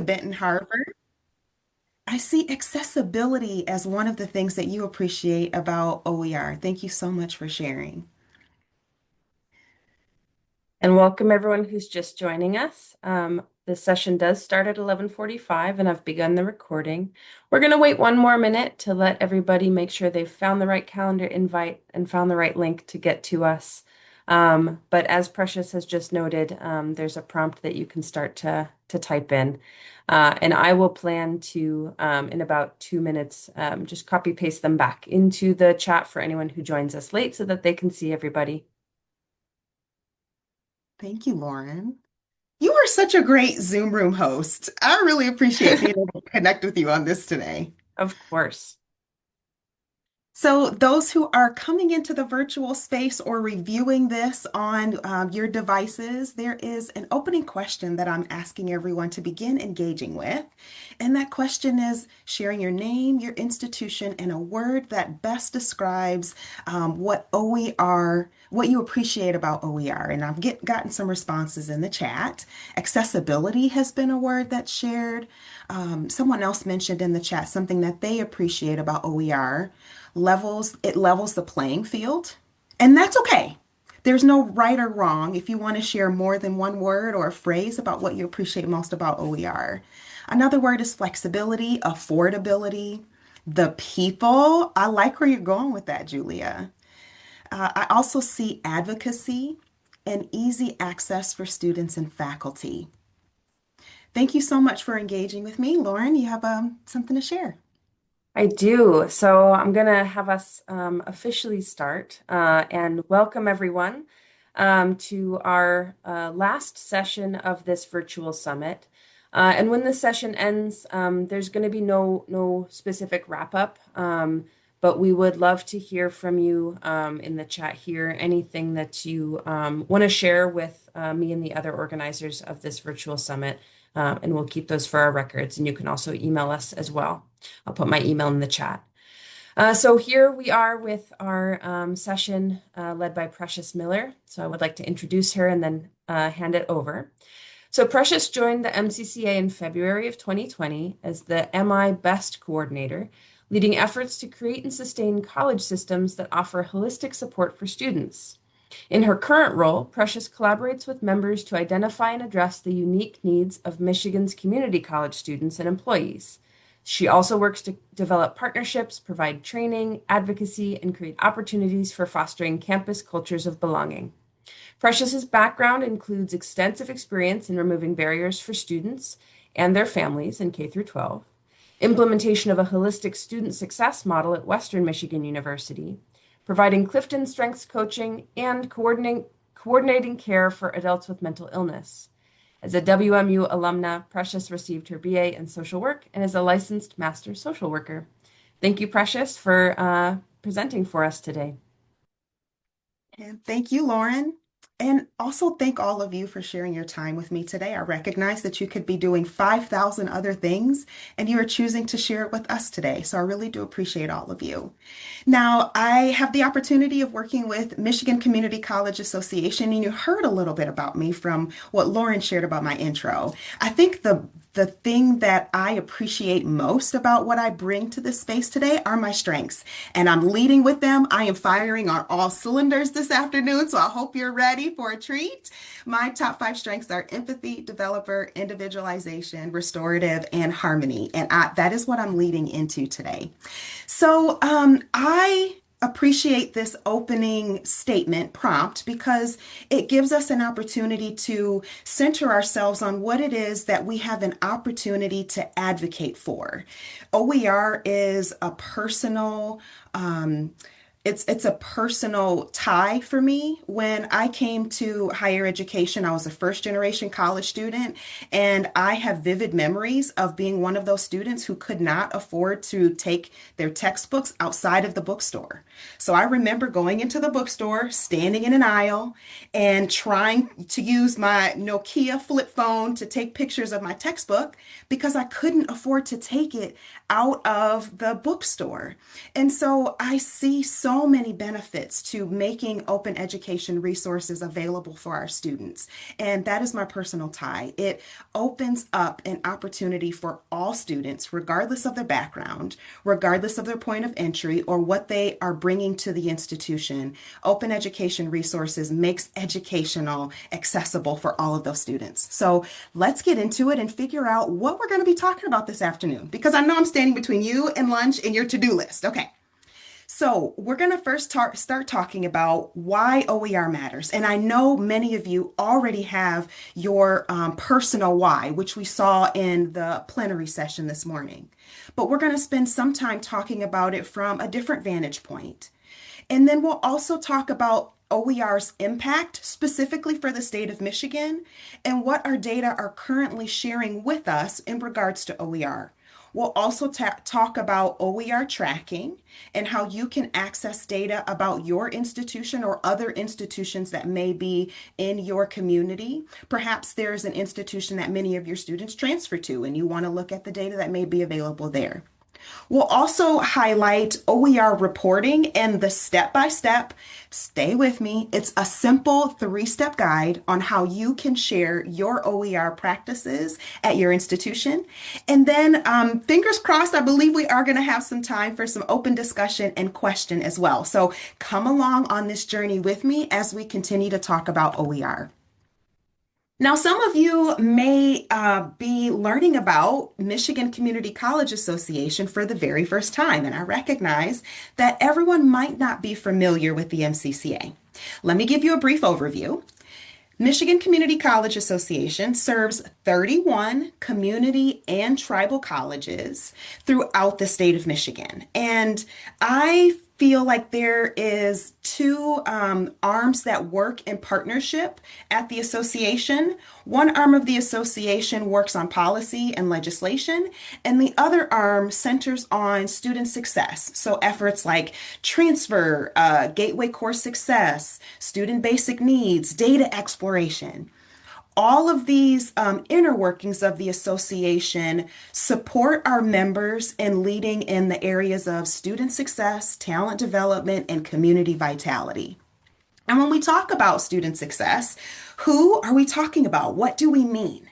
Benton Harbor. I see accessibility as one of the things that you appreciate about OER. Thank you so much for sharing. And welcome everyone who's just joining us. This session does start at 11:45 and I've begun the recording. We're going to wait one more minute to let everybody make sure they've found the right calendar invite and found the right link to get to us. But as Precious has just noted, there's a prompt that you can start to type in. And I will plan to, in about 2 minutes, just copy paste them back into the chat for anyone who joins us late so that they can see everybody. Thank you, Lauren. You are such a great Zoom room host. I really appreciate being able to connect with you on this today. Of course. So, those who are coming into the virtual space or reviewing this on your devices, there is an opening question that I'm asking everyone to begin engaging with. And that question is sharing your name, your institution, and a word that best describes what OER, what you appreciate about OER. And gotten some responses in the chat. Accessibility has been a word that's shared. Someone else mentioned in the chat something that they appreciate about OER levels the playing field, and that's okay. There's no right or wrong if you want to share more than one word or a phrase about what you appreciate most about OER. Another word is flexibility, affordability, the people. I like where you're going with that, Julia. I also see advocacy and easy access for students and faculty. Thank you so much for engaging with me. Lauren, you have something to share. I do. So I'm going to have us officially start and welcome everyone to our last session of this virtual summit. And when this session ends, there's going to be no specific wrap up, but we would love to hear from you in the chat here, anything that you want to share with me and the other organizers of this virtual summit. And we'll keep those for our records. And you can also email us as well. I'll put my email in the chat. So here we are with our session led by Precious Miller. So I would like to introduce her and then hand it over. So Precious joined the MCCA in February of 2020 as the MI Best Coordinator, leading efforts to create and sustain college systems that offer holistic support for students. In her current role, Precious collaborates with members to identify and address the unique needs of Michigan's community college students and employees. She also works to develop partnerships, provide training, advocacy, and create opportunities for fostering campus cultures of belonging. Precious's background includes extensive experience in removing barriers for students and their families in K through 12, implementation of a holistic student success model at Western Michigan University, providing Clifton Strengths coaching, and coordinating care for adults with mental illness. As a WMU alumna, Precious received her BA in social work and is a licensed master social worker. Thank you, Precious, for presenting for us today. And thank you, Lauren. And also thank all of you for sharing your time with me today. I recognize that you could be doing 5,000 other things and you are choosing to share it with us today. So I really do appreciate all of you. Now, I have the opportunity of working with Michigan Community College Association, and you heard a little bit about me from what Lauren shared about my intro. I think the thing that I appreciate most about what I bring to this space today are my strengths, and I'm leading with them. I am firing on all cylinders this afternoon, so I hope you're ready for a treat. My top five strengths are empathy, developer, individualization, restorative, and harmony, and that is what I'm leading into today. So I appreciate this opening statement prompt because it gives us an opportunity to center ourselves on what it is that we have an opportunity to advocate for. OER is a personal it's a personal tie for me. When I came to higher education, I was a first generation college student, and I have vivid memories of being one of those students who could not afford to take their textbooks outside of the bookstore. So I remember going into the bookstore, standing in an aisle, and trying to use my Nokia flip phone to take pictures of my textbook because I couldn't afford to take it out of the bookstore. And so I see so so many benefits to making open education resources available for our students. And that is my personal tie. It opens up an opportunity for all students, regardless of their background, regardless of their point of entry, or what they are bringing to the institution. Open education resources makes educational accessible for all of those students. So let's get into it and figure out what we're going to be talking about this afternoon, because I know I'm standing between you and lunch and your to-do list. Okay. So, we're going to first start talking about why OER matters. And I know many of you already have your personal why, which we saw in the plenary session this morning. But we're going to spend some time talking about it from a different vantage point. And then we'll also talk about OER's impact specifically for the state of Michigan and what our data are currently sharing with us in regards to OER. We'll also talk about OER tracking and how you can access data about your institution or other institutions that may be in your community. Perhaps there's an institution that many of your students transfer to, and you want to look at the data that may be available there. We'll also highlight OER reporting and the step-by-step, stay with me, it's a simple three-step guide on how you can share your OER practices at your institution. And then, fingers crossed, I believe we are going to have some time for some open discussion and question as well. So come along on this journey with me as we continue to talk about OER. Now, some of you may be learning about Michigan Community College Association for the very first time, and I recognize that everyone might not be familiar with the MCCA. Let me give you a brief overview. Michigan Community College Association serves 31 community and tribal colleges throughout the state of Michigan. And I feel like there is two arms that work in partnership at the association. One arm of the association works on policy and legislation, and the other arm centers on student success. So efforts like transfer, gateway course success, student basic needs, data exploration. All of these inner workings of the association support our members in leading in the areas of student success, talent development, and community vitality. And when we talk about student success, who are we talking about? What do we mean?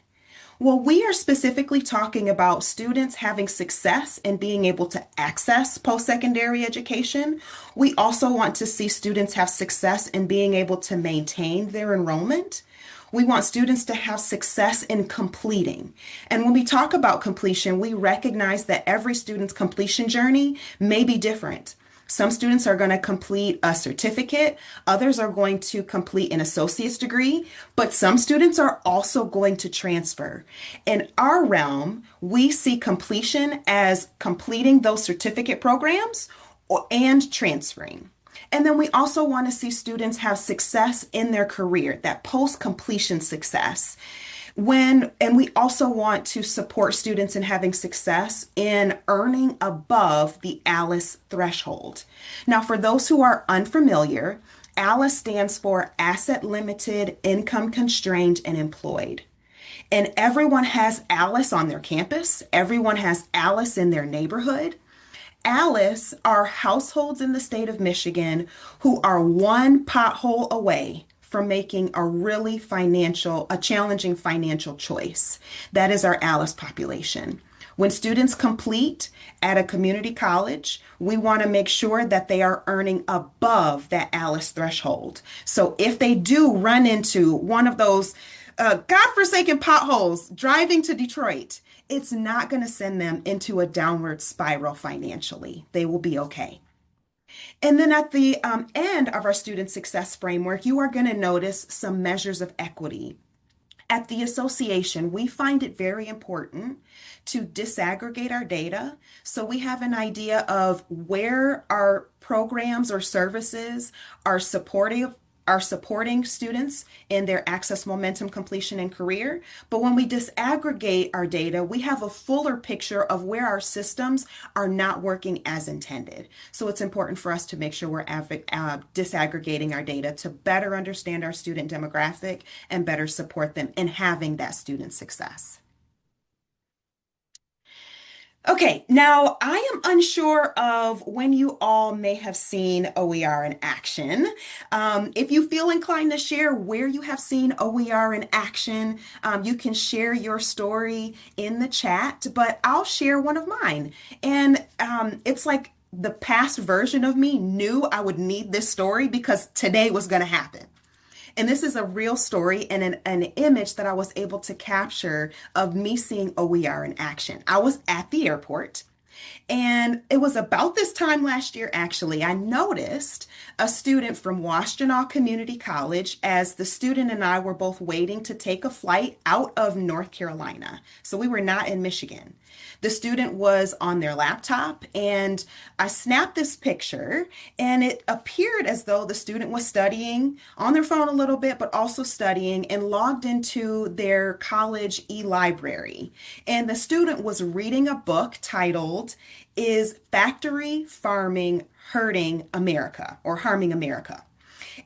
Well, we are specifically talking about students having success in being able to access post-secondary education. We also want to see students have success in being able to maintain their enrollment. We want students to have success in completing. And when we talk about completion, we recognize that every student's completion journey may be different. Some students are going to complete a certificate, others are going to complete an associate's degree, but some students are also going to transfer. In our realm, we see completion as completing those certificate programs and transferring. And then we also want to see students have success in their career, that post-completion success. And we also want to support students in having success in earning above the ALICE threshold. Now, for those who are unfamiliar, ALICE stands for Asset Limited, Income Constrained, and Employed. And everyone has ALICE on their campus. Everyone has ALICE in their neighborhood. ALICE are households in the state of Michigan who are one pothole away from making a challenging financial choice. That is our ALICE population. When students complete at a community college, we want to make sure that they are earning above that ALICE threshold. So if they do run into one of those godforsaken potholes driving to Detroit, it's not going to send them into a downward spiral financially. They will be okay. And then at the end of our student success framework, you are going to notice some measures of equity. At the association, we find it very important to disaggregate our data so we have an idea of where our programs or services are supporting students in their access, momentum, completion, and career. But when we disaggregate our data, we have a fuller picture of where our systems are not working as intended. So it's important for us to make sure we're disaggregating our data to better understand our student demographic and better support them in having that student success. Okay, now I am unsure of when you all may have seen OER in action. If you feel inclined to share where you have seen OER in action, you can share your story in the chat, but I'll share one of mine. And it's like the past version of me knew I would need this story because today was going to happen. And this is a real story and an image that I was able to capture of me seeing OER in action. I was at the airport. And it was about this time last year, actually, I noticed a student from Washtenaw Community College as the student and I were both waiting to take a flight out of North Carolina. So we were not in Michigan. The student was on their laptop, and I snapped this picture, and it appeared as though the student was studying on their phone a little bit, but also studying and logged into their college e-library. And the student was reading a book titled, Is Factory Farming Hurting America or Harming America?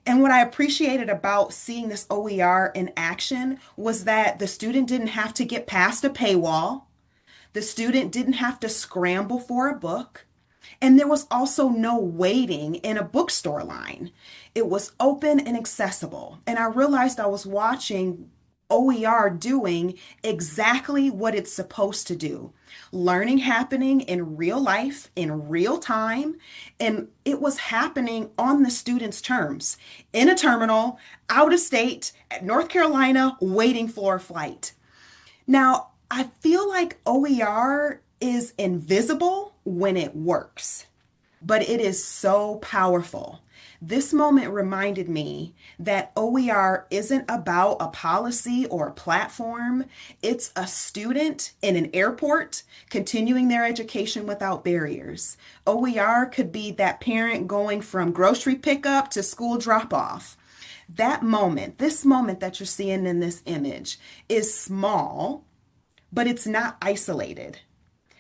And what I appreciated about seeing this OER in action was that the student didn't have to get past a paywall. The student didn't have to scramble for a book. And there was also no waiting in a bookstore line. It was open and accessible. And I realized I was watching OER doing exactly what it's supposed to do. Learning happening in real life, in real time, and it was happening on the student's terms, in a terminal, out of state, at North Carolina, waiting for a flight. Now, I feel like OER is invisible when it works, but it is so powerful. This moment reminded me that OER isn't about a policy or a platform. It's a student in an airport continuing their education without barriers. OER could be that parent going from grocery pickup to school drop off. That moment, this moment that you're seeing in this image, is small, but it's not isolated.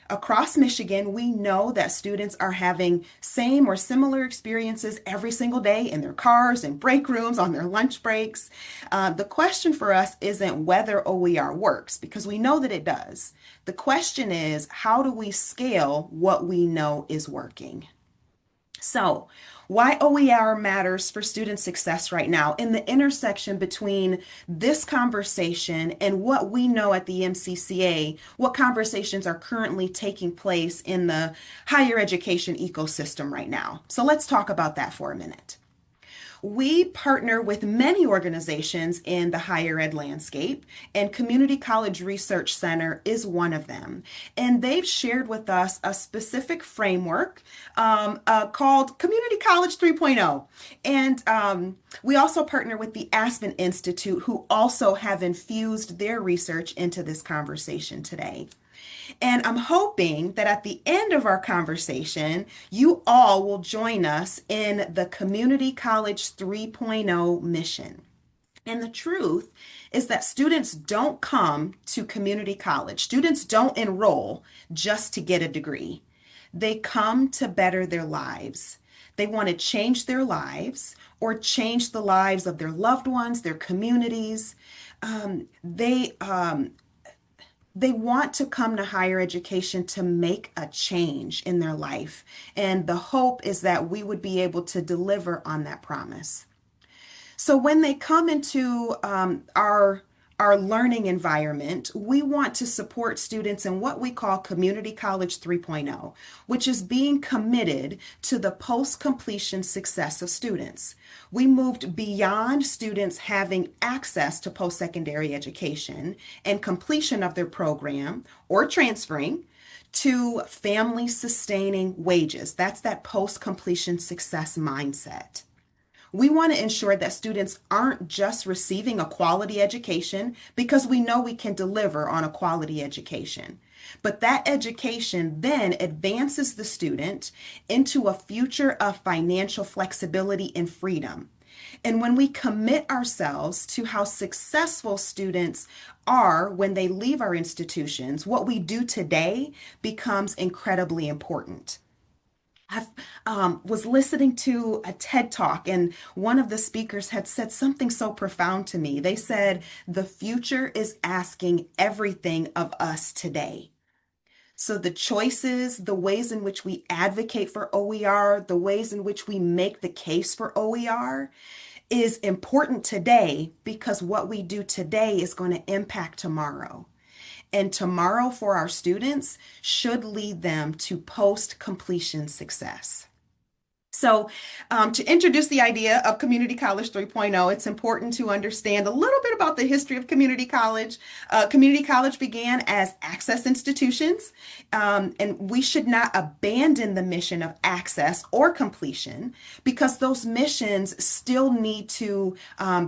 Across Michigan, we know that students are having same or similar experiences every single day in their cars, in break rooms, on their lunch breaks. The question for us isn't whether OER works, because we know that it does. The question is, how do we scale what we know is working? So, why OER matters for student success right now in the intersection between this conversation and what we know at the MCCA, what conversations are currently taking place in the higher education ecosystem right now. So, let's talk about that for a minute. We partner with many organizations in the higher ed landscape, and Community College Research Center is one of them. And they've shared with us a specific framework called Community College 3.0. And we also partner with the Aspen Institute, who also have infused their research into this conversation today. And I'm hoping that at the end of our conversation, you all will join us in the Community College 3.0 mission. And the truth is that students don't come to community college. Students don't enroll just to get a degree. They come to better their lives. They want to change their lives or change the lives of their loved ones, their communities. They want to come to higher education to make a change in their life. And the hope is that we would be able to deliver on that promise. So when they come into our learning environment, we want to support students in what we call Community College 3.0, which is being committed to the post-completion success of students. We moved beyond students having access to post-secondary education and completion of their program or transferring to family sustaining wages. That's that post-completion success mindset. We want to ensure that students aren't just receiving a quality education because we know we can deliver on a quality education. But that education then advances the student into a future of financial flexibility and freedom. And when we commit ourselves to how successful students are when they leave our institutions, what we do today becomes incredibly important. I was listening to a TED Talk, and one of the speakers had said something so profound to me. They said, the future is asking everything of us today. So the choices, the ways in which we advocate for OER, the ways in which we make the case for OER is important today because what we do today is going to impact tomorrow. And tomorrow for our students should lead them to post-completion success. So, to introduce the idea of Community College 3.0, it's important to understand a little bit about the history of community college. Community college began as access institutions, and we should not abandon the mission of access or completion because those missions still need to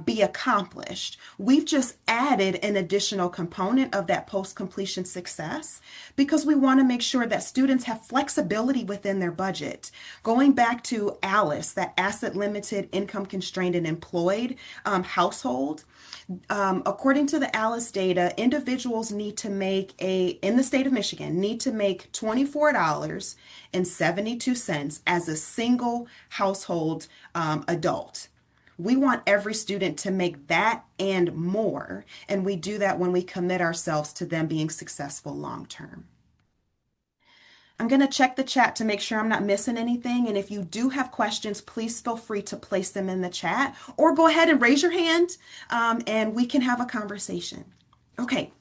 be accomplished. We've just added an additional component of that post completion success because we want to make sure that students have flexibility within their budget. Going back to ALICE, that asset limited, income constrained, and employed household, according to the ALICE data, individuals need to make in the state of Michigan, need to make $24.72 as a single household adult. We want every student to make that and more, and we do that when we commit ourselves to them being successful long term. I'm going to check the chat to make sure I'm not missing anything. And if you do have questions, please feel free to place them in the chat or go ahead and raise your hand and we can have a conversation. Okay.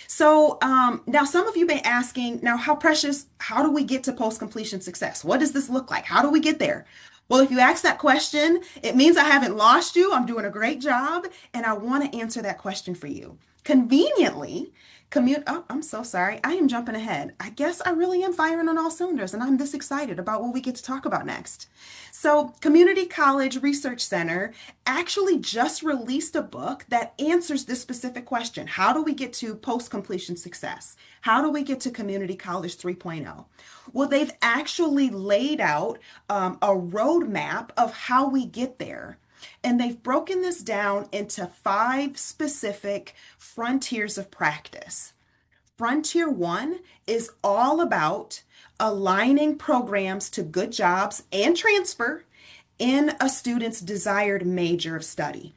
So now some of you may be asking, now how do we get to post-completion success? What does this look like? How do we get there? Well, if you ask that question, it means I haven't lost you. I'm doing a great job and I want to answer that question for you. Conveniently, I'm so sorry. I am jumping ahead. I guess I really am firing on all cylinders, and I'm this excited about what we get to talk about next. So, Community College Research Center actually just released a book that answers this specific question. How do we get to post-completion success? How do we get to Community College 3.0? Well, they've actually laid out a roadmap of how we get there. And they've broken this down into 5 specific frontiers of practice. Frontier 1 is all about aligning programs to good jobs and transfer in a student's desired major of study.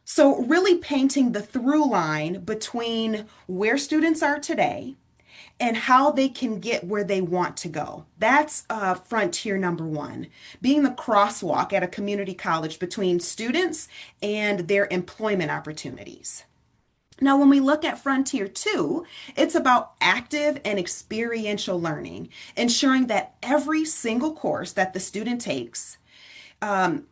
So, really painting the through line between where students are today and how they can get where they want to go. That's frontier number 1, being the crosswalk at a community college between students and their employment opportunities. Now, when we look at Frontier 2, it's about active and experiential learning, ensuring that every single course that the student takes um,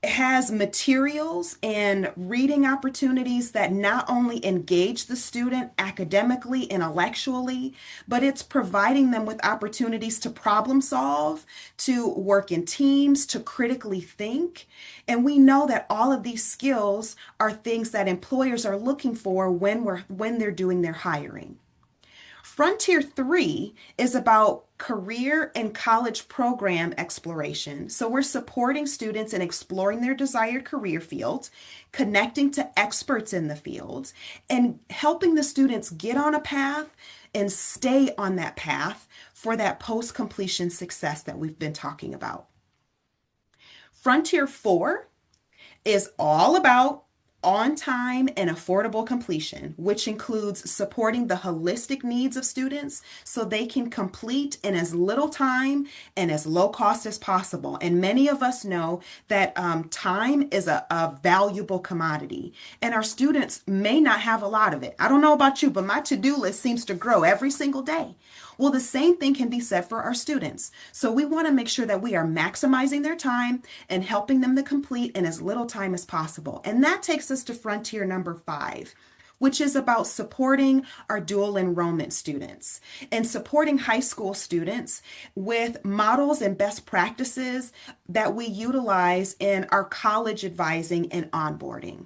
has materials and reading opportunities that not only engage the student academically, intellectually, but it's providing them with opportunities to problem solve, to work in teams, to critically think. And we know that all of these skills are things that employers are looking for when they're doing their hiring. Frontier 3 is about career and college program exploration. So we're supporting students in exploring their desired career field, connecting to experts in the field, and helping the students get on a path and stay on that path for that post-completion success that we've been talking about. Frontier 4 is all about on time and affordable completion, which includes supporting the holistic needs of students so they can complete in as little time and as low cost as possible. And many of us know that time is a valuable commodity, and our students may not have a lot of it. I don't know about you, but my to-do list seems to grow every single day. Well, the same thing can be said for our students. So we want to make sure that we are maximizing their time and helping them to complete in as little time as possible. And that takes us to frontier number 5, which is about supporting our dual enrollment students and supporting high school students with models and best practices that we utilize in our college advising and onboarding.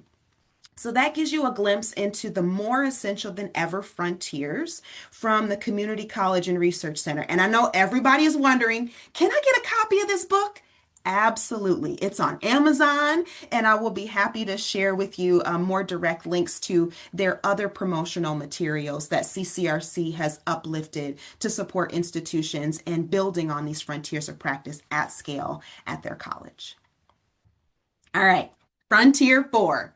So that gives you a glimpse into the more essential than ever frontiers from the Community College and Research Center. And I know everybody is wondering, can I get a copy of this book? Absolutely. It's on Amazon, and I will be happy to share with you more direct links to their other promotional materials that CCRC has uplifted to support institutions and building on these frontiers of practice at scale at their college. All right. Frontier 4.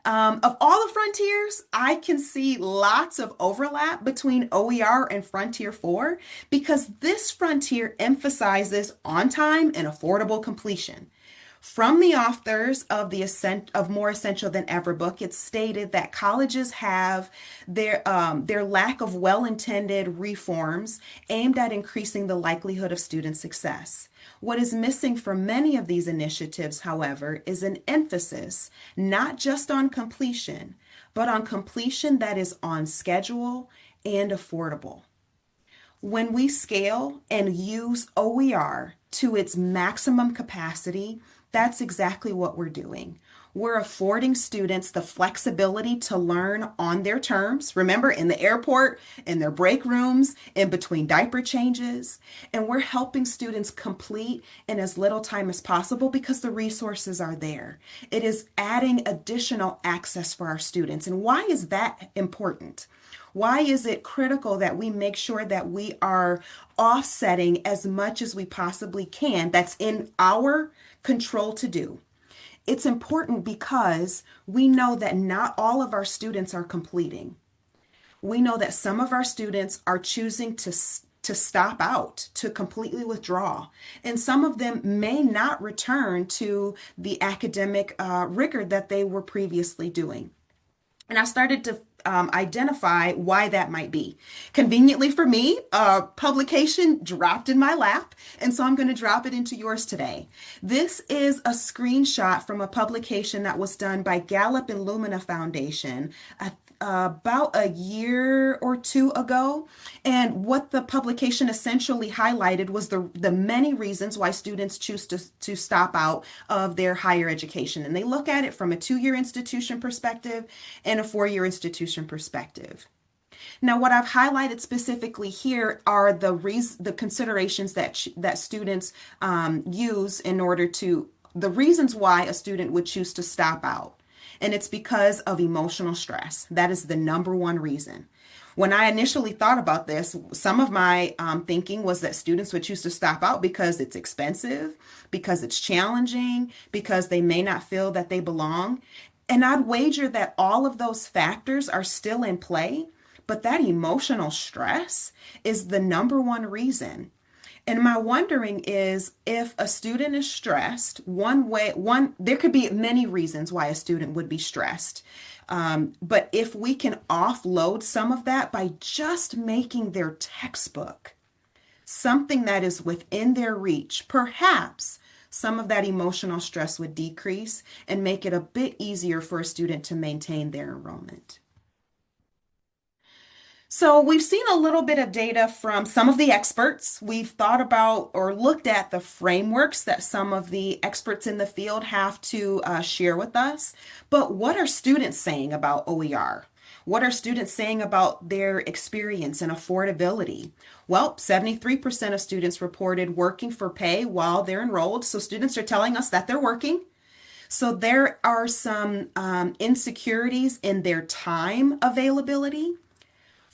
Of all the frontiers, I can see lots of overlap between OER and Frontier 4 because this frontier emphasizes on time and affordable completion. From the authors of the More Essential Than Ever book, it's stated that colleges have their lack of well-intended reforms aimed at increasing the likelihood of student success. What is missing from many of these initiatives, however, is an emphasis not just on completion, but on completion that is on schedule and affordable. When we scale and use OER to its maximum capacity, that's exactly what we're doing. We're affording students the flexibility to learn on their terms. Remember, in the airport, in their break rooms, in between diaper changes. And we're helping students complete in as little time as possible because the resources are there. It is adding additional access for our students. And why is that important? Why is it critical that we make sure that we are offsetting as much as we possibly can that's in our control to do? It's important because we know that not all of our students are completing. We know that some of our students are choosing to stop out, to completely withdraw. And some of them may not return to the academic rigor that they were previously doing. And I started to identify why that might be. Conveniently for me, a publication dropped in my lap, and so I'm going to drop it into yours today. This is a screenshot from a publication that was done by Gallup and Lumina Foundation about a year or two ago. And what the publication essentially highlighted was the many reasons why students choose to stop out of their higher education. And they look at it from a 2-year institution perspective and a 4-year institution perspective. Now, what I've highlighted specifically here are the considerations that students use in order to the reasons why a student would choose to stop out. And it's because of emotional stress. That is the number one reason. When I initially thought about this, some of my thinking was that students would choose to stop out because it's expensive, because it's challenging, because they may not feel that they belong. And I'd wager that all of those factors are still in play, but that emotional stress is the number one reason. And my wondering is if a student is stressed, there could be many reasons why a student would be stressed. But if we can offload some of that by just making their textbook something that is within their reach, perhaps some of that emotional stress would decrease and make it a bit easier for a student to maintain their enrollment. So we've seen a little bit of data from some of the experts. We've thought about or looked at the frameworks that some of the experts in the field have to share with us. But what are students saying about OER? What are students saying about their experience and affordability? Well, 73% of students reported working for pay while they're enrolled. So students are telling us that they're working. So there are some insecurities in their time availability.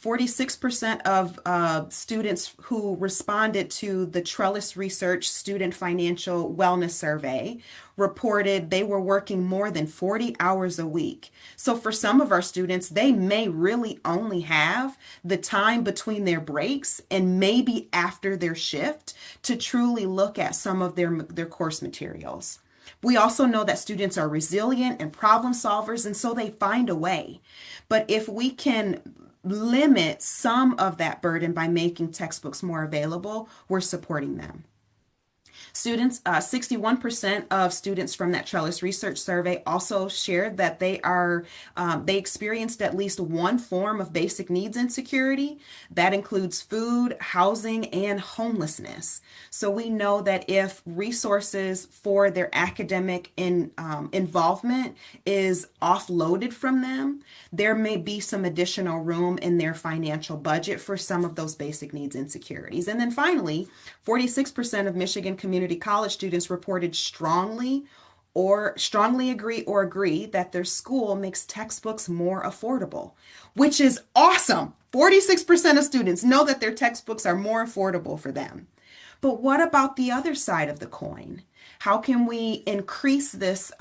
46% of students who responded to the Trellis Research Student Financial Wellness Survey reported they were working more than 40 hours a week. So for some of our students, they may really only have the time between their breaks and maybe after their shift to truly look at some of their course materials. We also know that students are resilient and problem solvers, and so they find a way. But if we can limit some of that burden by making textbooks more available, we're supporting them. Students, 61% of students from that Trellis Research Survey also shared that they experienced at least one form of basic needs insecurity. That includes food, housing, and homelessness. So we know that if resources for their academic involvement is offloaded from them, there may be some additional room in their financial budget for some of those basic needs insecurities. And then finally, 46% of Michigan community college students reported strongly agree that their school makes textbooks more affordable, which is awesome. 46% of students know that their textbooks are more affordable for them. But what about the other side of the coin? How can we increase this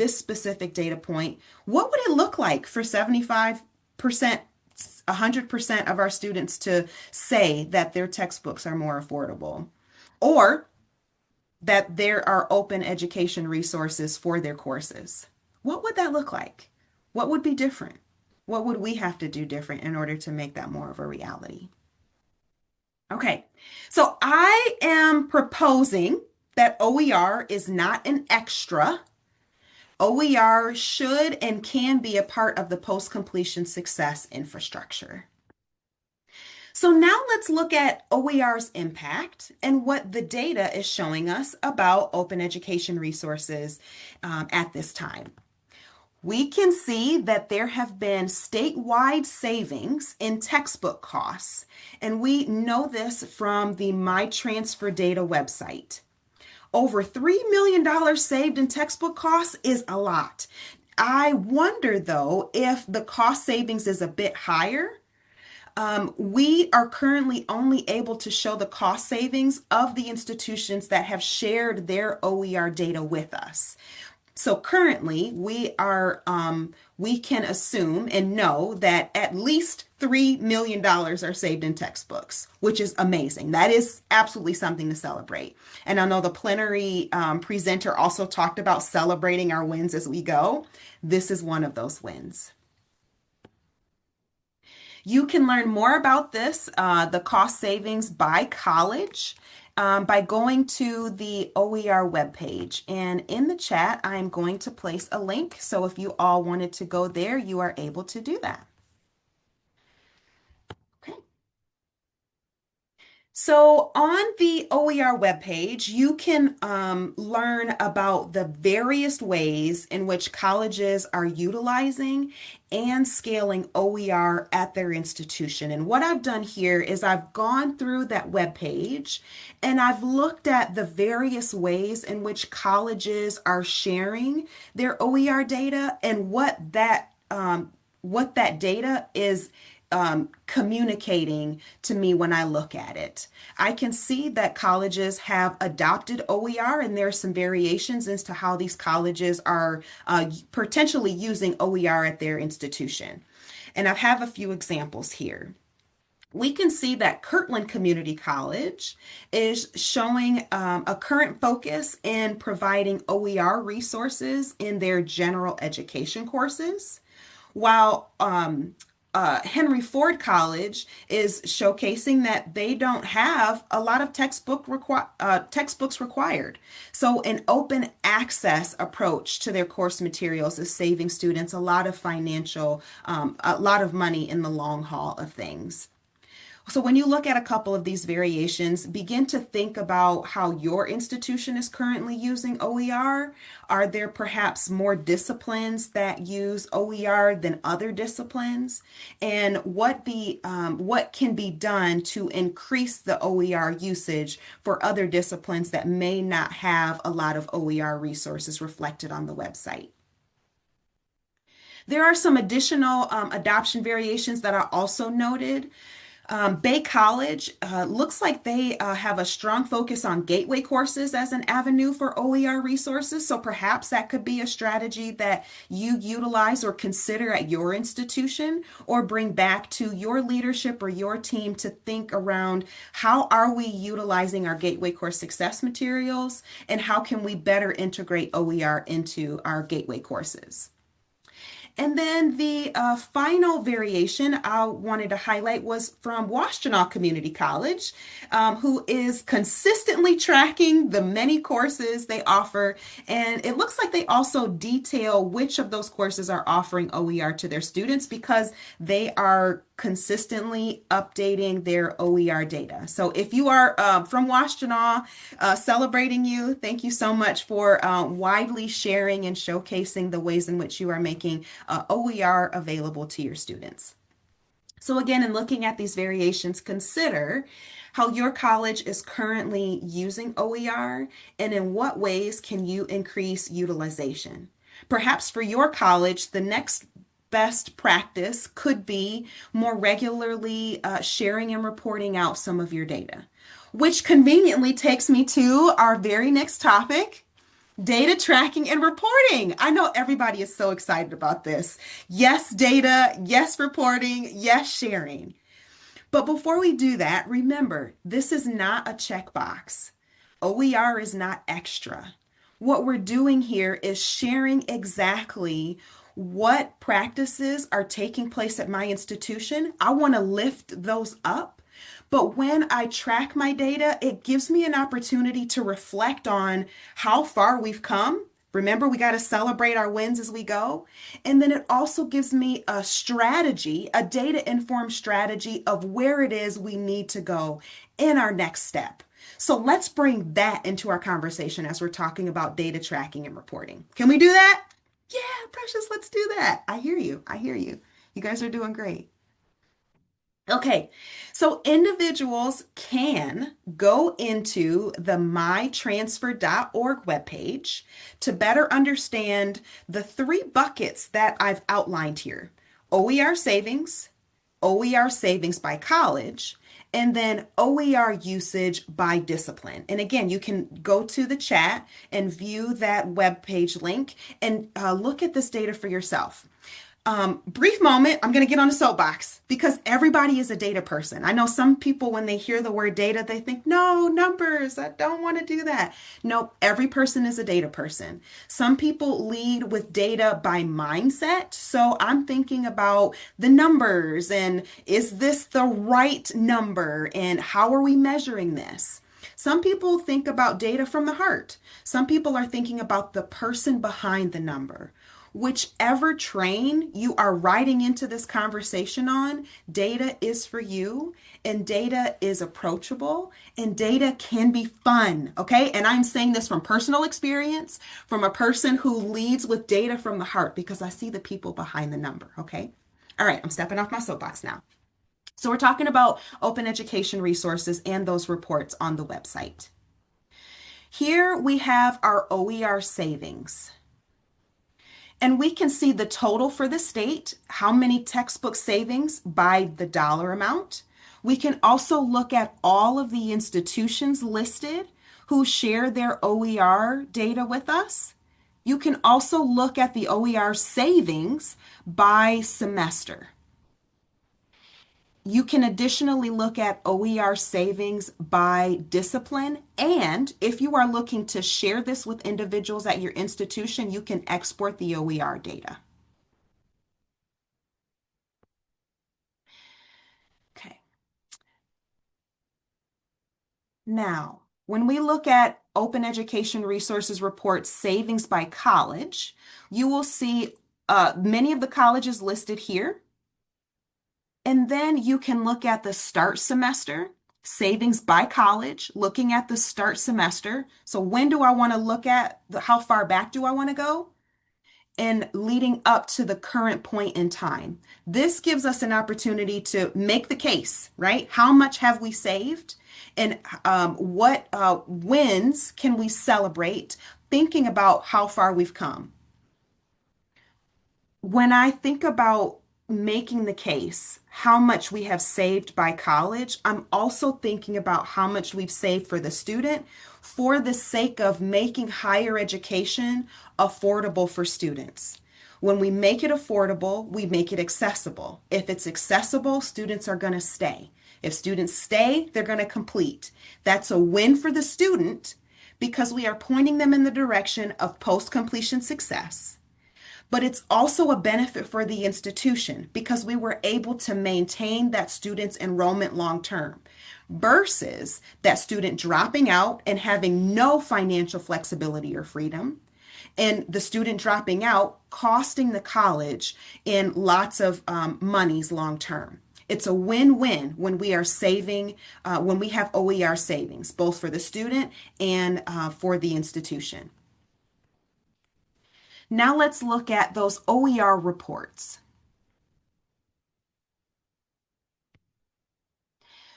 specific data point? What would it look like for 75%, 100% of our students to say that their textbooks are more affordable, or that there are open education resources for their courses? What would that look like? What would be different? What would we have to do different in order to make that more of a reality? Okay, so I am proposing that OER is not an extra. OER should and can be a part of the post-completion success infrastructure. So now let's look at OER's impact and what the data is showing us about open education resources at this time. We can see that there have been statewide savings in textbook costs, and we know this from the My Transfer Data website. Over $3 million saved in textbook costs is a lot. I wonder though if the cost savings is a bit higher. We are currently only able to show the cost savings of the institutions that have shared their OER data with us. So currently, we can assume and know that at least $3 million are saved in textbooks, which is amazing. That is absolutely something to celebrate. And I know the plenary presenter also talked about celebrating our wins as we go. This is one of those wins. You can learn more about this, the cost savings by college, by going to the OER webpage. And in the chat, I'm going to place a link. So if you all wanted to go there, you are able to do that. Okay. So on the OER webpage, you can learn about the various ways in which colleges are utilizing and scaling OER at their institution. And what I've done here is I've gone through that webpage and I've looked at the various ways in which colleges are sharing their OER data and what that data is communicating to me when I look at it. I can see that colleges have adopted OER, and there are some variations as to how these colleges are potentially using OER at their institution. And I have a few examples here. We can see that Kirtland Community College is showing a current focus in providing OER resources in their general education courses, while Henry Ford College is showcasing that they don't have a lot of textbooks required. So an open access approach to their course materials is saving students a lot of a lot of money in the long haul of things. So when you look at a couple of these variations, begin to think about how your institution is currently using OER. Are there perhaps more disciplines that use OER than other disciplines? And what can be done to increase the OER usage for other disciplines that may not have a lot of OER resources reflected on the website? There are some additional adoption variations that are also noted. Bay College looks like they have a strong focus on gateway courses as an avenue for OER resources. So perhaps that could be a strategy that you utilize or consider at your institution, or bring back to your leadership or your team to think around how are we utilizing our gateway course success materials, and how can we better integrate OER into our gateway courses. And then the final variation I wanted to highlight was from Washtenaw Community College, who is consistently tracking the many courses they offer. And it looks like they also detail which of those courses are offering OER to their students, because they are consistently updating their OER data. So if you are from Washtenaw, celebrating you, thank you so much for widely sharing and showcasing the ways in which you are making OER available to your students. So again, in looking at these variations, consider how your college is currently using OER, and in what ways can you increase utilization. Perhaps for your college, the next best practice could be more regularly sharing and reporting out some of your data. which conveniently takes me to our very next topic. Data tracking and reporting. I know everybody is so excited about this. Yes, data. Yes, reporting. Yes, sharing. But before we do that, remember, this is not a checkbox. OER is not extra. What we're doing here is sharing exactly what practices are taking place at my institution. I want to lift those up. But when I track my data, it gives me an opportunity to reflect on how far we've come. Remember, we got to celebrate our wins as we go. And then it also gives me a strategy, a data informed strategy of where it is we need to go in our next step. So let's bring that into our conversation as we're talking about data tracking and reporting. Can we do that? Yeah, Precious, let's do that. I hear you. I hear you. You guys are doing great. Okay, so individuals can go into the mytransfer.org webpage to better understand the three buckets that I've outlined here: OER savings by college, and then OER usage by discipline. And again, you can go to the chat and view that webpage link and look at this data for yourself. Brief moment, I'm going to get on a soapbox because everybody is a data person. I know some people, when they hear the word data, they think, no, numbers, I don't want to do that. No, every person is a data person. Some people lead with data by mindset. So I'm thinking about the numbers and is this the right number and how are we measuring this? Some people think about data from the heart. Some people are thinking about the person behind the number. Whichever train you are riding into this conversation on, data is for you, and data is approachable, and data can be fun, okay? And I'm saying this from personal experience, from a person who leads with data from the heart, because I see the people behind the number, okay? All right, I'm stepping off my soapbox now. So we're talking about open education resources and those reports on the website. Here we have our OER savings. And we can see the total for the state, how many textbook savings by the dollar amount. We can also look at all of the institutions listed who share their OER data with us. You can also look at the OER savings by semester. You can additionally look at OER savings by discipline. And if you are looking to share this with individuals at your institution, you can export the OER data. Okay. Now, when we look at Open Education Resources Report savings by college, you will see many of the colleges listed here. And then you can look at the start semester, savings by college, looking at the start semester. So when do I want to look at how far back do I want to go? And leading up to the current point in time. This gives us an opportunity to make the case, right? How much have we saved? And what wins can we celebrate? Thinking about how far we've come. When I think about making the case, how much we have saved by college, I'm also thinking about how much we've saved for the student for the sake of making higher education affordable for students. When we make it affordable, we make it accessible. If it's accessible, students are going to stay. If students stay, they're going to complete. That's a win for the student because we are pointing them in the direction of post-completion success. But it's also a benefit for the institution because we were able to maintain that student's enrollment long term versus that student dropping out and having no financial flexibility or freedom, and the student dropping out costing the college in lots of monies long term. It's a win-win when we are saving, when we have OER savings, both for the student and for the institution. Now let's look at those OER reports.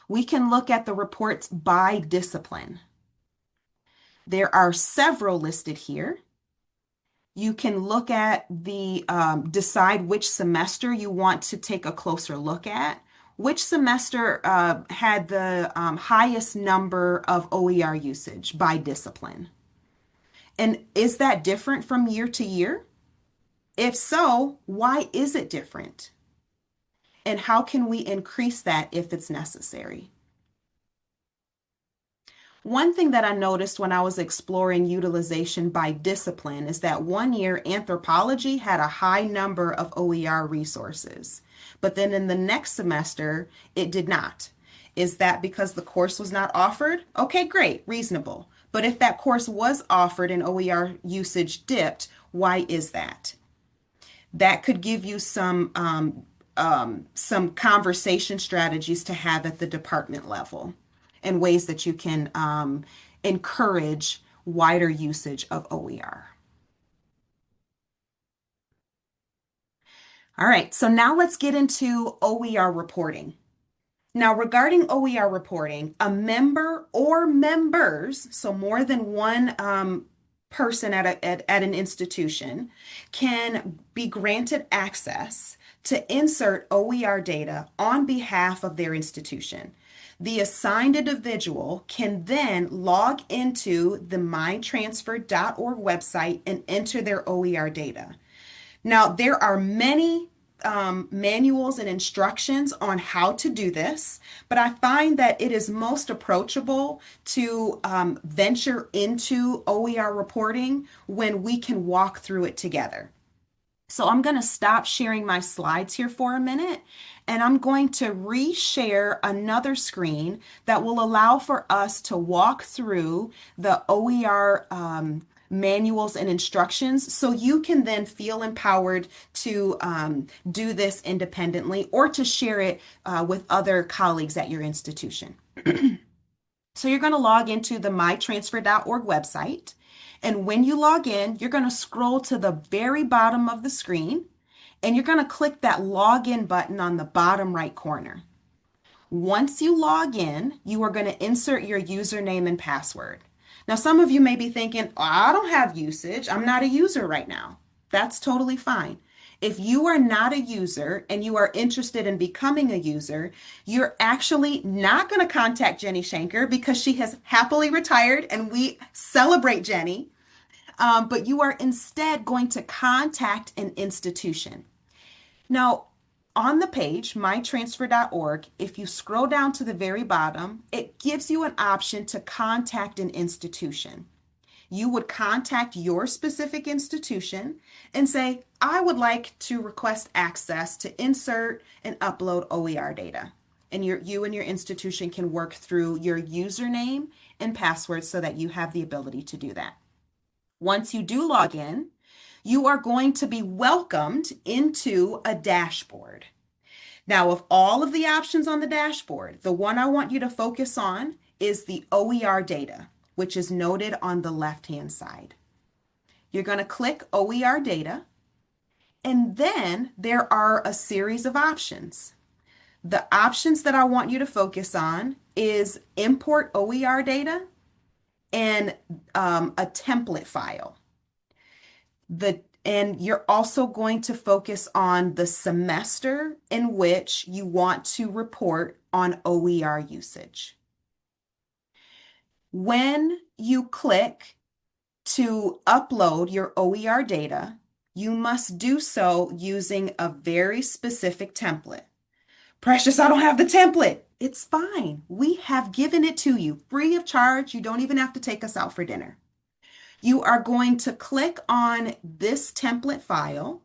We can look at the reports by discipline. There are several listed here. You can look at the decide which semester you want to take a closer look at. which semester had the highest number of OER usage by discipline? And is that different from year to year? If so, why is it different? And how can we increase that if it's necessary? One thing that I noticed when I was exploring utilization by discipline is that one year anthropology had a high number of OER resources, but then in the next semester it did not. Is that because the course was not offered? Okay, great, reasonable. But if that course was offered and OER usage dipped, why is that? That could give you some conversation strategies to have at the department level and ways that you can encourage wider usage of OER. All right, so now let's get into OER reporting. Now, regarding OER reporting, a member or members, so more than one person at an institution, can be granted access to insert OER data on behalf of their institution. The assigned individual can then log into the mytransfer.org website and enter their OER data. Now, there are many manuals and instructions on how to do this, but I find that it is most approachable to venture into OER reporting when we can walk through it together. So I'm going to stop sharing my slides here for a minute, and I'm going to reshare another screen that will allow for us to walk through the OER manuals and instructions so you can then feel empowered to do this independently or to share it with other colleagues at your institution. So you're going to log into the mytransfer.org website. And when you log in, you're going to scroll to the very bottom of the screen and you're going to click that login button on the bottom right corner. Once you log in, you are going to insert your username and password. Now, some of you may be thinking, oh, I don't have usage. I'm not a user right now. That's totally fine. If you are not a user and you are interested in becoming a user, you're actually not going to contact Jenny Shanker because she has happily retired and we celebrate Jenny. But you are instead going to contact an institution. Now, on the page, mytransfer.org, if you scroll down to the very bottom, it gives you an option to contact an institution. You would contact your specific institution and say, I would like to request access to insert and upload OER data. And you and your institution can work through your username and password so that you have the ability to do that. Once you do log in, you are going to be welcomed into a dashboard. Now, of all of the options on the dashboard, the one I want you to focus on is the OER data, which is noted on the left-hand side. You're going to click OER data, and then there are a series of options. The options that I want you to focus on is import OER data and a template file. And you're also going to focus on the semester in which you want to report on OER usage. When you click to upload your OER data, you must do so using a very specific template. Precious, I don't have the template. It's fine. We have given it to you free of charge. You don't even have to take us out for dinner. You are going to click on this template file,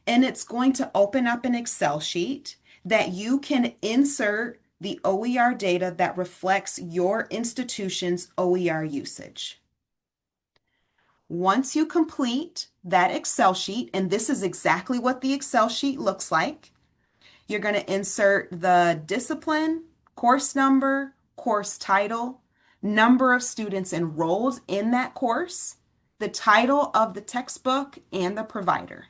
and it's going to open up an Excel sheet that you can insert the OER data that reflects your institution's OER usage. Once you complete that Excel sheet, and this is exactly what the Excel sheet looks like, you're going to insert the discipline, course number, course title, number of students enrolled in that course, the title of the textbook, and the provider.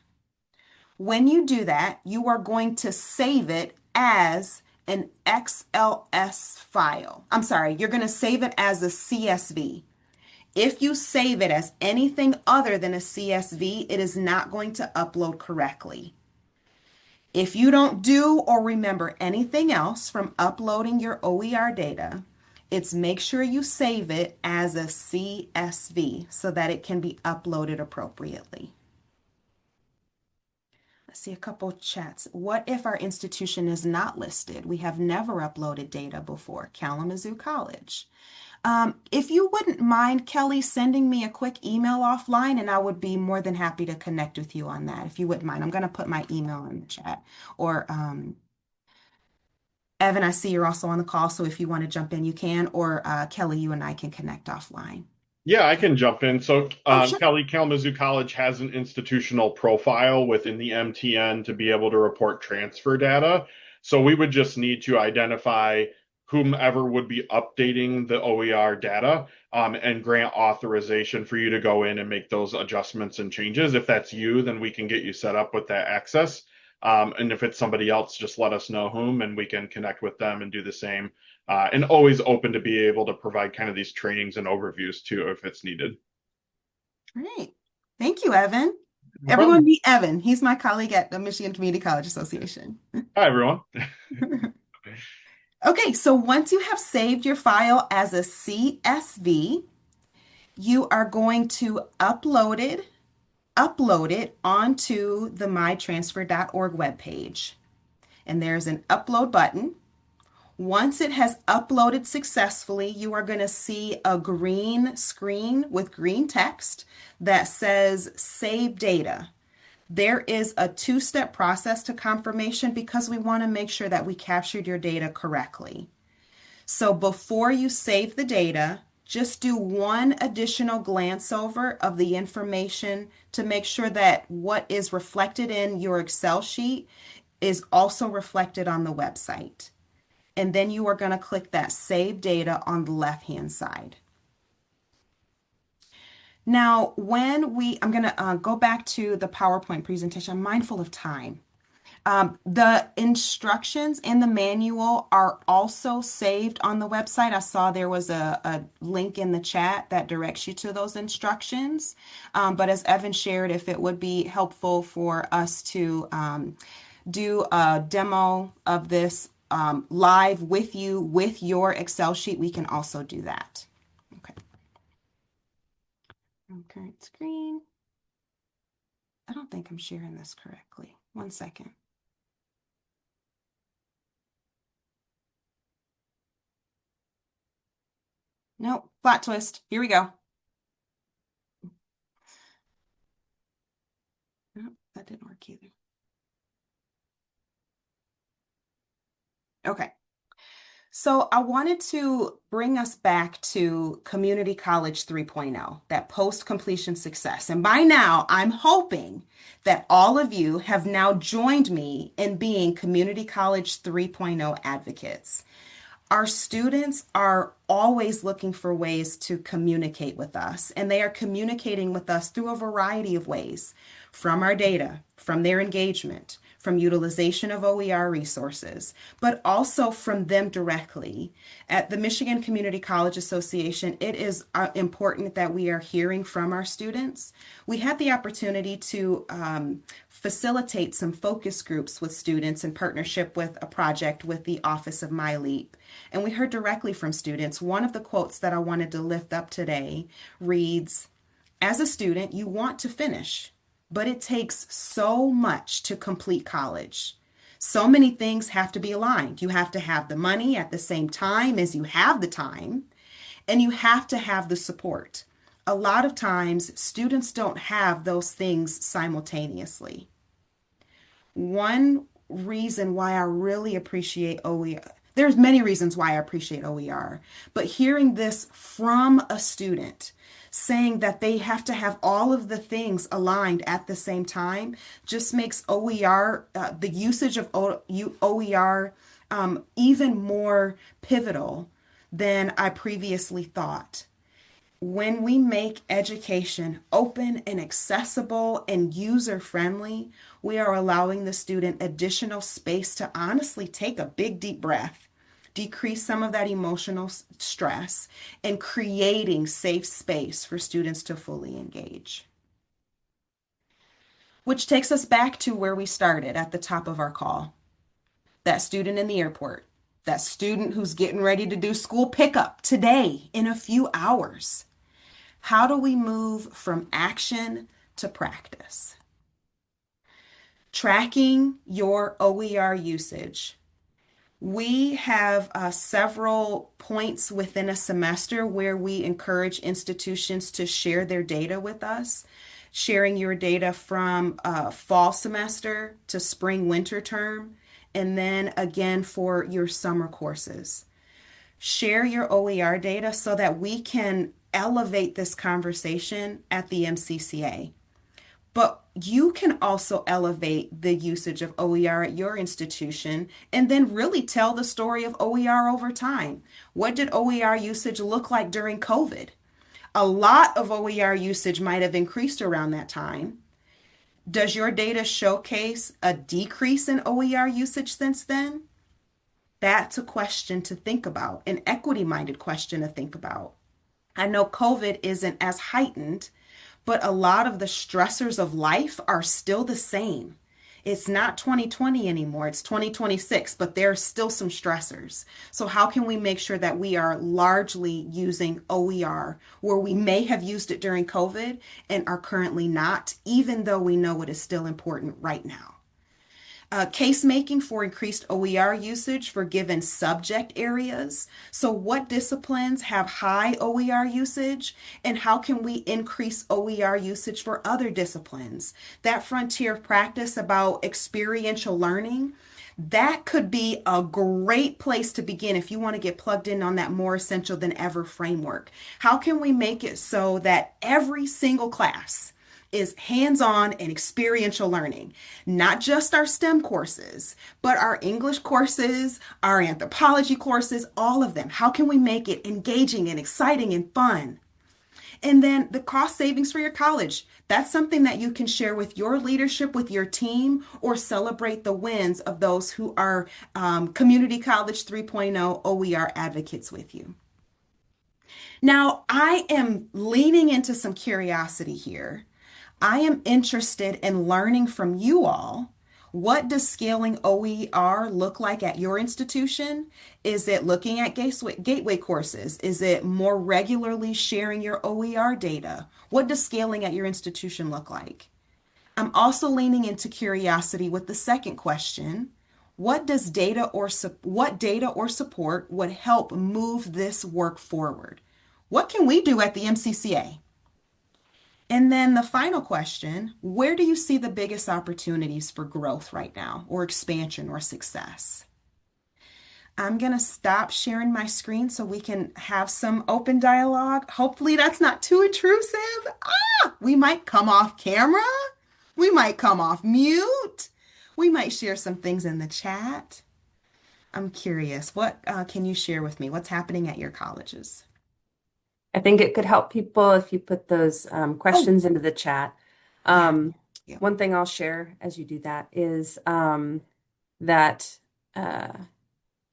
When you do that, you are going to save it as an XLS file. I'm sorry, you're going to save it as a CSV. If you save it as anything other than a CSV, it is not going to upload correctly. If you don't do or remember anything else from uploading your OER data, it's make sure you save it as a CSV so that it can be uploaded appropriately. Let's see a couple chats. What if our institution is not listed? We have never uploaded data before. Kalamazoo College. If you wouldn't mind, Kelly, sending me a quick email offline, and I would be more than happy to connect with you on that. If you wouldn't mind, I'm going to put my email in the chat. Or Evan, I see you're also on the call, so if you want to jump in, you can. Or Kelly, you and I can connect offline. Yeah, I Okay. can jump in. So, Oh, sure. Kelly, Kalamazoo College has an institutional profile within the MTN to be able to report transfer data. So, we would just need to identify whomever would be updating the OER data, and grant authorization for you to go in and make those adjustments and changes. If that's you, then we can get you set up with that access. And if it's somebody else, just let us know whom, and we can connect with them and do the same, and always open to be able to provide kind of these trainings and overviews too if it's needed. Great. Thank you, Evan. No Everyone problem. meet Evan. He's my colleague at the Michigan Community College Association. Hi, everyone. Okay, so once you have saved your file as a CSV, you are going to upload it onto the mytransfer.org webpage. And there's an upload button. Once it has uploaded successfully, you are going to see a green screen with green text that says Save Data. There is a two-step process to confirmation because we want to make sure that we captured your data correctly. So before you save the data, just do one additional glance over of the information to make sure that what is reflected in your Excel sheet is also reflected on the website. And then you are going to click that Save Data on the left-hand side. Now, I'm going to go back to the PowerPoint presentation. I'm mindful of time. The instructions in the manual are also saved on the website. I saw there was a link in the chat that directs you to those instructions. But as Evan shared, if it would be helpful for us to do a demo of this live with you with your Excel sheet, we can also do that. Okay. Current screen. I don't think I'm sharing this correctly. One second. Nope, plot twist. Here we go. Nope, that didn't work either. Okay. So I wanted to bring us back to Community College 3.0, that post-completion success. And by now, I'm hoping that all of you have now joined me in being Community College 3.0 advocates. Our students are always looking for ways to communicate with us, and they are communicating with us through a variety of ways, from our data, from their engagement, from utilization of OER resources, but also from them directly. At the Michigan Community College Association, it is important that we are hearing from our students. We had the opportunity to facilitate some focus groups with students in partnership with a project with the Office of MyLeap. And we heard directly from students. One of the quotes that I wanted to lift up today reads, "As a student, you want to finish, but it takes so much to complete college. So many things have to be aligned. You have to have the money at the same time as you have the time, and you have to have the support. A lot of times, students don't have those things simultaneously." One reason why I really appreciate OER, there's many reasons why I appreciate OER, but hearing this from a student saying that they have to have all of the things aligned at the same time just makes OER, the usage of OER, even more pivotal than I previously thought. When we make education open and accessible and user friendly, we are allowing the student additional space to honestly take a big, deep breath, decrease some of that emotional stress, and creating safe space for students to fully engage. Which takes us back to where we started at the top of our call. That student in the airport, that student who's getting ready to do school pickup today in a few hours. How do we move from action to practice? Tracking your OER usage. We have several points within a semester where we encourage institutions to share their data with us, sharing your data from fall semester to spring winter term, and then again for your summer courses. Share your OER data so that we can elevate this conversation at the MCCA. But you can also elevate the usage of OER at your institution and then really tell the story of OER over time. What did OER usage look like during COVID? A lot of OER usage might have increased around that time. Does your data showcase a decrease in OER usage since then? That's a question to think about, an equity minded question to think about. I know COVID isn't as heightened, but a lot of the stressors of life are still the same. It's not 2020 anymore, it's 2026, but there are still some stressors. So, how can we make sure that we are largely using OER where we may have used it during COVID and are currently not, even though we know it is still important right now? Case making for increased OER usage for given subject areas. So, what disciplines have high OER usage, and how can we increase OER usage for other disciplines? That frontier of practice about experiential learning. That could be a great place to begin if you want to get plugged in on that more essential than ever framework. How can we make it so that every single class is hands-on and experiential learning, not just our STEM courses, but our English courses, our anthropology courses, all of them. How can we make it engaging and exciting and fun? And then the cost savings for your college. That's something that you can share with your leadership, with your team, or celebrate the wins of those who are Community College 3.0 OER advocates with you. Now, I am leaning into some curiosity here. I am interested in learning from you all. What does scaling OER look like at your institution? Is it looking at gateway courses? Is it more regularly sharing your OER data? What does scaling at your institution look like? I'm also leaning into curiosity with the second question. What data or support would help move this work forward? What can we do at the MCCA? And then the final question, where do you see the biggest opportunities for growth right now, or expansion or success? I'm going to stop sharing my screen so we can have some open dialogue. Hopefully, that's not too intrusive. We might come off camera. We might come off mute. We might share some things in the chat. I'm curious, what can you share with me? What's happening at your colleges? I think it could help people if you put those Oh, questions into the chat. yeah. Um, Yeah. one thing I'll share as you do that is that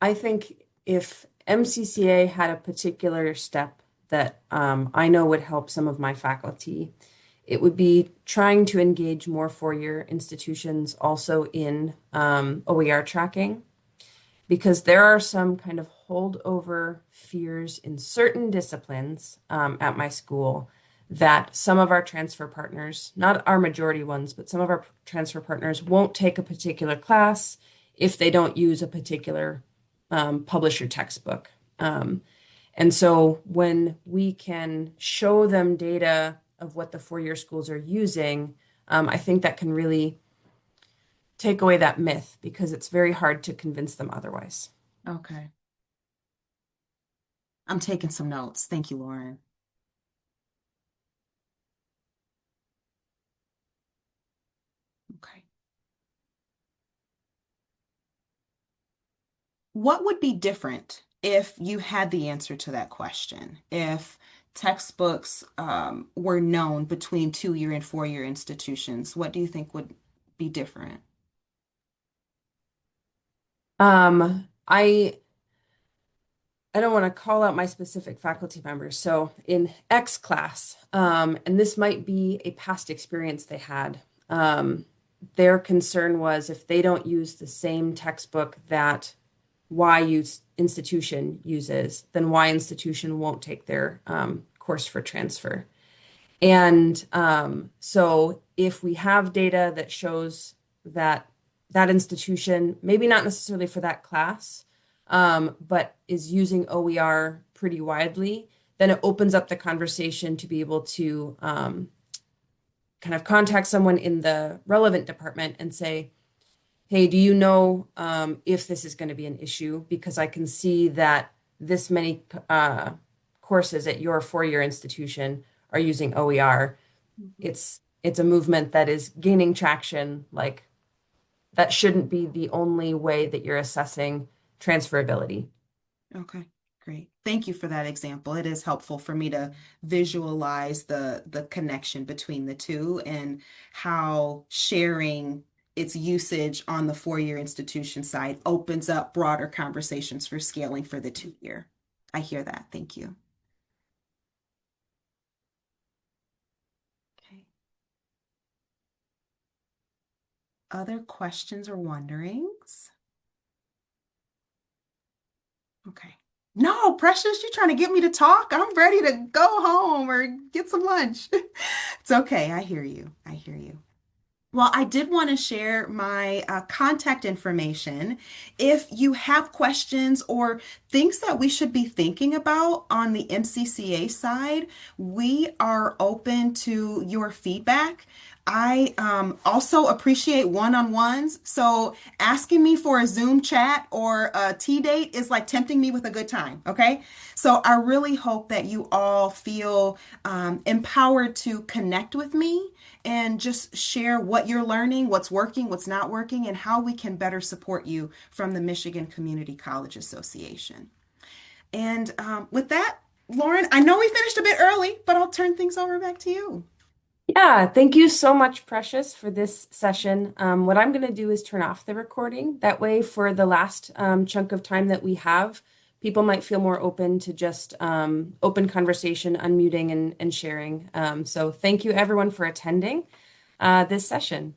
I think if MCCA had a particular step that I know would help some of my faculty, it would be trying to engage more four-year institutions also in OER tracking, because there are some kind of holdover fears in certain disciplines at my school that some of our transfer partners, not our majority ones, but some of our transfer partners won't take a particular class if they don't use a particular publisher textbook. And so when we can show them data of what the four-year schools are using, I think that can really take away that myth because it's very hard to convince them otherwise. Okay. I'm taking some notes. Thank you, Lauren. Okay. What would be different if you had the answer to that question? If textbooks were known between 2-year and 4-year institutions, what do you think would be different? I don't want to call out my specific faculty members. So in X class, and this might be a past experience they had, um, their concern was if they don't use the same textbook that institution uses, then Y institution won't take their course for transfer. And so if we have data that shows that that institution, maybe not necessarily for that class, but is using OER pretty widely, then it opens up the conversation to be able to kind of contact someone in the relevant department and say, hey, do you know if this is going to be an issue? Because I can see that this many courses at your four-year institution are using OER. Mhm. It's a movement that is gaining traction. Like that shouldn't be the only way that you're assessing transferability. Okay, great. Thank you for that example. It is helpful for me to visualize the connection between the two and how sharing its usage on the four-year institution side opens up broader conversations for scaling for the 2-year. I hear that. Thank you. Okay. Other questions or wonderings? Okay. No, Precious, you trying to get me to talk? I'm ready to go home or get some lunch. It's okay. I hear you. I hear you. Well, I did want to share my contact information. If you have questions or things that we should be thinking about on the MCCA side, we are open to your feedback. I also appreciate one-on-ones. So asking me for a Zoom chat or a tea date is like tempting me with a good time. Okay. So I really hope that you all feel empowered to connect with me and just share what you're learning, what's working, what's not working, and how we can better support you from the Michigan Community College Association. And with that, Lauren, I know we finished a bit early, but I'll turn things over back to you. Yeah, thank you so much, Precious, for this session. What I'm going to do is turn off the recording. That way, for the last chunk of time that we have, people might feel more open to just open conversation, unmuting and sharing. So thank you everyone for attending this session.